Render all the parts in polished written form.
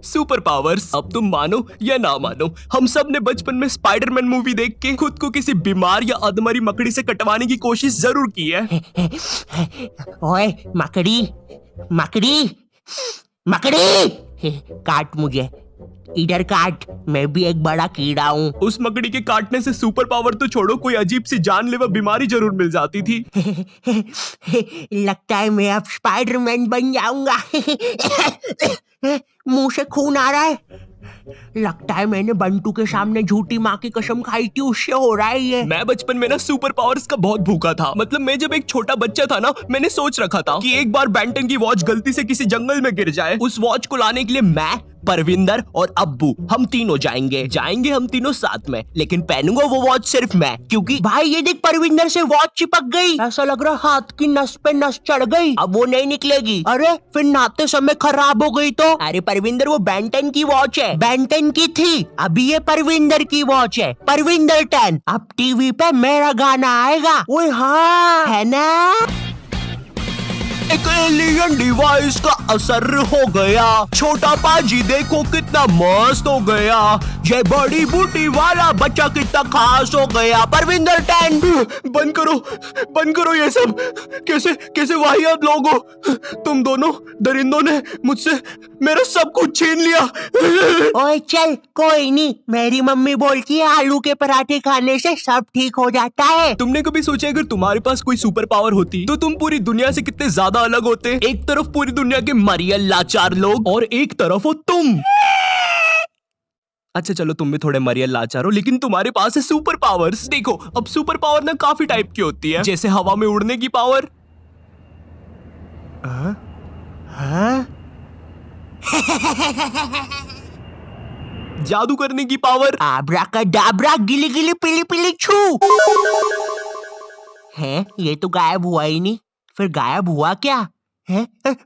Super powers. अब तुम मानो या ना मानो, हम सब ने बचपन में स्पाइडरमैन मूवी देख के खुद को किसी बीमार या अधमरी मकड़ी से कटवाने की कोशिश जरूर की है। ओए मकड़ी मकड़ी मकड़ी, काट मुझे, इधर काट, मैं भी एक बड़ा कीड़ा हूँ। उस मकड़ी के काटने से सुपर पावर तो छोड़ो, कोई अजीब सी जानलेवा बीमारी जरूर मिल जाती थी। लगता है मैं अब स्पाइडरमैन बन जाऊंगा। मुंह से खून आ रहा है, लगता है मैंने बंटू के सामने झूठी माँ की कसम खाई थी, उससे हो रहा है ये। मैं बचपन में ना सुपर पावर्स का बहुत भूखा था। मतलब मैं जब एक छोटा बच्चा था ना, मैंने सोच रखा था कि एक बार बेंटन की वॉच गलती से किसी जंगल में गिर जाए, उस वॉच को लाने के लिए मैं, परविंदर और अब्बू हम तीनों जाएंगे हम तीनों साथ में, लेकिन पहनूंगा वो वॉच सिर्फ मैं, क्योंकि भाई ये देख, परविंदर से वॉच चिपक गई, ऐसा लग रहा हाथ की नस पे नस चढ़ गई, अब वो नहीं निकलेगी। अरे फिर नहाते समय खराब हो गई तो? अरे परविंदर वो बेंटन की वॉच है, बेंटन की थी, अभी ये परविंदर की वॉच है, परविंदर 10। अब टीवी पे मेरा गाना आएगा। ओए हाँ, है ना? एक एलियन डिवाइस का असर हो गया, छोटा पाजी देखो कितना मस्त हो गया, ये बड़ी बूटी वाला बच्चा कितना खास हो गया। परविंदर 10, बंद करो ये सब। कैसे वाहियात लोग हो तुम दोनों। दरिंदों ने मुझसे मेरा सब कुछ छीन लिया। ओए चल, कोई नहीं, मेरी मम्मी बोलती है आलू के पराठे खाने से सब ठीक हो जाता है। तुमने कभी सोचा अगर तुम्हारे पास कोई सुपर पावर होती तो तुम पूरी दुनिया से कितने ज्यादा अलग होते? एक तरफ पूरी दुनिया के मरियल लाचार लोग और एक तरफ हो तुम। अच्छा चलो तुम भी थोड़े मरियल लाचार हो, लेकिन तुम्हारे पास है सुपर पावर्स। देखो अब सुपर पावर ना काफी टाइप की होती है, जैसे हवा में उड़ने की पावर, जादू करने की पावर, आब्राकाडाब्रा गिली गिली पिली पिली छू। है ये तो गायब हुआ ही नहीं, फिर गायब हुआ क्या है?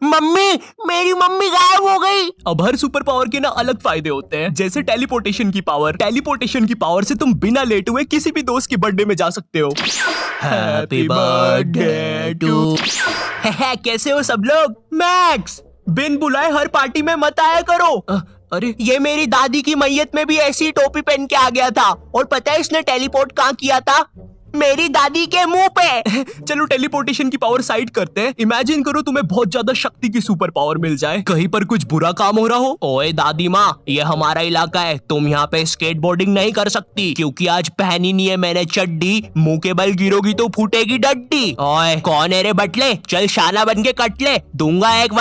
मम्मी, मेरी मम्मी गायब हो गई। अब हर सुपर पावर के ना अलग फायदे होते हैं, जैसे टेलीपोर्टेशन की पावर। टेलीपोर्टेशन की पावर से तुम बिना लेटे हुए किसी भी दोस्त के बर्थडे में जा सकते हो। Happy birthday to. कैसे हो सब लोग? मैक्स, बिन बुलाए हर पार्टी में मत आया करो। अरे ये मेरी दादी की मैयत में भी ऐसी टोपी पहन के आ गया था, और पता है इसने टेलीपोर्ट कहाँ किया था? मेरी दादी के मुंह पे। चलो टेलीपोर्टेशन की पावर साइड करते हैं। इमेजिन करो तुम्हें बहुत ज्यादा शक्ति की सुपर पावर मिल जाए, कहीं पर कुछ बुरा काम हो रहा हो। ओए दादी माँ, ये हमारा इलाका है, तुम यहाँ पे स्केटबोर्डिंग नहीं कर सकती, क्योंकि आज पहनी नहीं है मैंने चड्डी, मुंह के बल गिरोगी तो फूटेगी डड्डी। ओए कौन है रे बटले, चल शाना बन के कट ले, दूंगा एक।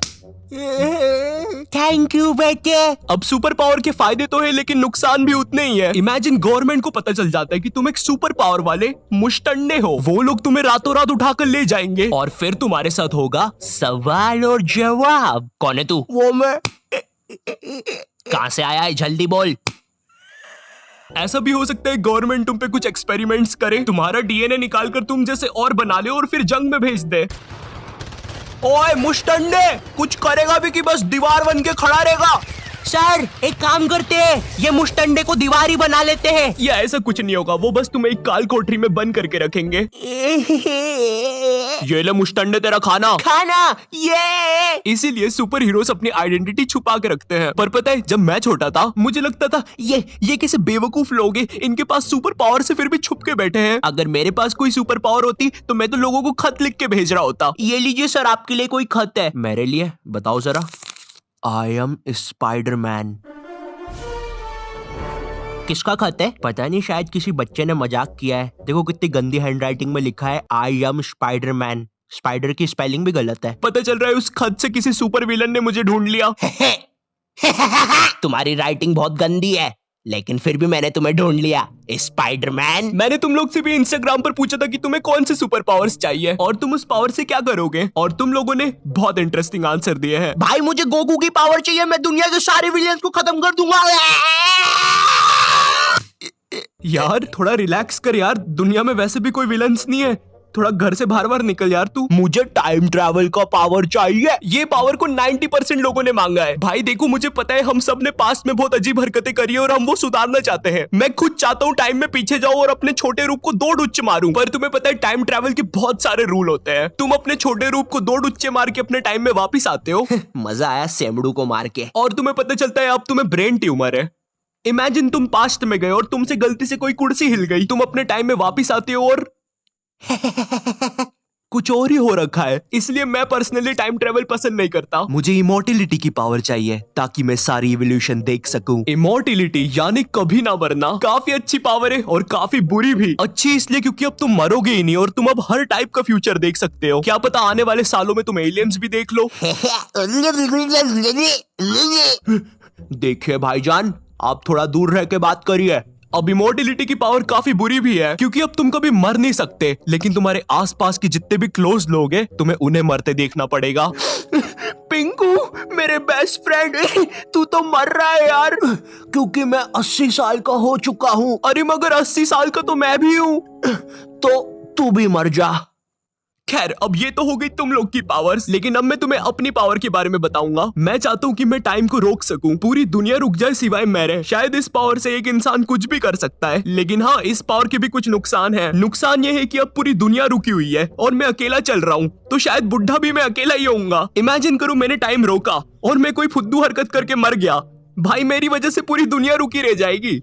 थैंक यू बेटे। अब सुपर पावर के फायदे तो है, लेकिन नुकसान भी उतने ही है। इमेजिन गवर्नमेंट को पता चल जाता है कि तुम एक सुपर पावर वाले मुश्तंडे हो, वो लोग तुम्हें रातों रात उठाकर ले जाएंगे और फिर तुम्हारे साथ होगा सवाल और जवाब। कौन है तू? वो मैं। कहाँ से आया है, जल्दी बोल। ऐसा भी हो सकता है गवर्नमेंट तुम पे कुछ एक्सपेरिमेंट्स करे, तुम्हारा डीएनए निकाल कर तुम जैसे और बना ले और फिर जंग में भेज दे। ओए मुश्तंडे, कुछ करेगा भी कि बस दीवार बन के खड़ा रहेगा? सर एक काम करते हैं, ये मुश्तंडे को दीवार ही बना लेते हैं। या ऐसा कुछ नहीं होगा, वो बस तुम्हें एक काल कोठरी में बंद करके रखेंगे। ये ले मुश्तंडे तेरा खाना। ये इसीलिए सुपर हीरोज अपनी आइडेंटिटी छुपा के रखते हैं। पर पता है जब मैं छोटा था मुझे लगता था ये कैसे बेवकूफ लोग हैं, इनके पास सुपर पावर से फिर भी छुप के बैठे हैं। अगर मेरे पास कोई सुपर पावर होती तो मैं तो लोगों को खत लिख के भेज रहा होता। ये लीजिए सर, आपके लिए कोई खत है। मेरे लिए? बताओ जरा। I am Spiderman. किसका खत है? पता नहीं, शायद किसी बच्चे ने मजाक किया है। देखो कितनी गंदी हैंडराइटिंग में लिखा है, आई एम स्पाइडरमैन। स्पाइडर की स्पेलिंग भी गलत है। पता चल रहा है उस खत से किसी सुपर विलन ने मुझे ढूंढ लिया। तुम्हारी राइटिंग बहुत गंदी है, लेकिन फिर भी मैंने तुम्हें ढूंढ लिया, स्पाइडरमैन। मैंने तुम लोग से भी इंस्टाग्राम पर पूछा था कि तुम्हें कौन से सुपर पावर्स चाहिए और तुम उस पावर से क्या करोगे, और तुम लोगों ने बहुत इंटरेस्टिंग आंसर दिए हैं। भाई मुझे गोकू की पावर चाहिए, मैं दुनिया के सारे विलियंस को खत्म कर दूंगा। यार थोड़ा रिलैक्स कर यार, दुनिया में वैसे भी कोई विलन्स नहीं है। थोड़ा घर से बाहर बाहर निकल यार तू। मुझे टाइम ट्रैवल का पावर चाहिए। ये पावर को 90% लोगों ने मांगा है। भाई देखो, मुझे पता है हम सब ने पास्ट में बहुत अजीब हरकतें करी है और हम वो सुधारना चाहते हैं। मैं खुद चाहता हूँ टाइम में पीछे जाऊं और अपने छोटे रूप को 2 डुच्चे मारूं। पर तुम्हें पता है टाइम ट्रैवल के बहुत सारे रूल होते हैं। तुम अपने छोटे रूप को 2 डुच्चे मार के अपने टाइम में वापिस आते हो। मजा आया सेमड़ू को मार के। और तुम्हें पता चलता है अब तुम्हें ब्रेन ट्यूमर है। इमेजिन तुम पास्ट में गए और तुमसे गलती से कोई कुर्सी हिल गई। तुम अपने टाइम में वापिस आते हो और कुछ और ही हो रखा है। इसलिए मैं पर्सनली टाइम ट्रेवल पसंद नहीं करता। मुझे इमोर्टिलिटी की पावर चाहिए ताकि मैं सारी इवोल्यूशन देख सकूं। इमोर्टिलिटी यानी कभी ना मरना काफी अच्छी पावर है और काफी बुरी भी। अच्छी इसलिए क्योंकि अब तुम मरोगे ही नहीं और तुम अब हर टाइप का फ्यूचर देख सकते हो। क्या पता आने वाले सालों में तुम एलियंस भी देख लो। देखिए भाईजान, आप थोड़ा दूर रह के बात करिए। अब इमोर्टिलिटी की पावर काफी बुरी भी है क्योंकि अब तुम कभी मर नहीं सकते, लेकिन तुम्हारे आसपास के जितने भी क्लोज लोग हैं तुम्हें उन्हें मरते देखना पड़ेगा। पिंकू मेरे बेस्ट फ्रेंड, तू तो मर रहा है यार, क्योंकि मैं 80 साल का हो चुका हूँ। अरे मगर 80 साल का तो मैं भी हूँ। तो तू भी मर जा। खैर, अब ये तो हो गई तुम लोग की पावर्स, लेकिन अब मैं तुम्हें अपनी पावर के बारे में बताऊंगा। मैं चाहता हूँ कि मैं टाइम को रोक सकूं, पूरी दुनिया रुक जाए सिवाय मेरे। शायद इस पावर से एक इंसान कुछ भी कर सकता है, लेकिन हाँ, इस पावर के भी कुछ नुकसान है। नुकसान ये है कि अब पूरी दुनिया रुकी हुई है और मैं अकेला चल रहा हूँ, तो शायद बुढ़ा भी मैं अकेला ही होऊंगा। इमेजिन करो मैंने टाइम रोका और मैं कोई फुद्दू हरकत करके मर गया। भाई मेरी वजह से पूरी दुनिया रुकी रह जाएगी।